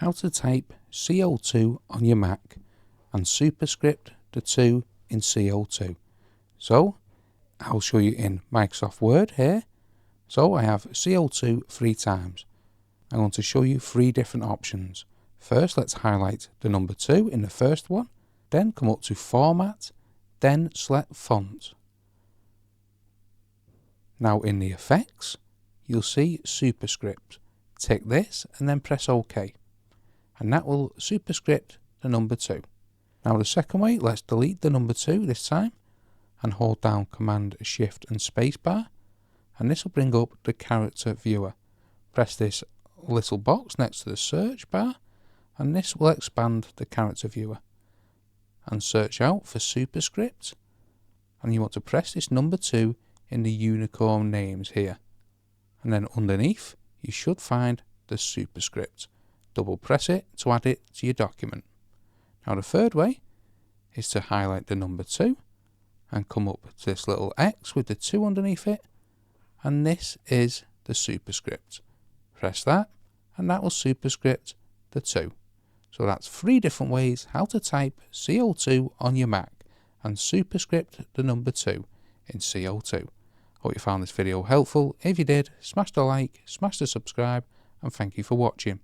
how to type CO2 on your Mac and superscript the 2 in CO2. So I'll show you in Microsoft Word here. So I have CO2 3 times. I'm going to show you 3 different options. First, let's highlight the number 2 in the first one, then come up to Format, then select Font. Now in the effects, you'll see Superscript. Tick this and then press OK. And that will superscript the number 2. Now the second way, let's delete the number 2 this time and hold down Command, Shift and Spacebar, and this will bring up the character viewer. Press this little box next to the search bar and this will expand the character viewer. And search out for Superscript, and you want to press this number 2 in the unicorn names here. And then underneath you should find the Superscript. Double press it to add it to your document. Now the third way is to highlight the number 2 and come up to this little X with the 2 underneath it, and this is the Superscript. Press that and that will superscript the 2. So that's 3 different ways how to type CO2 on your Mac and superscript the number 2 in CO2. Hope you found this video helpful. If you did, smash the like, smash the subscribe, and thank you for watching.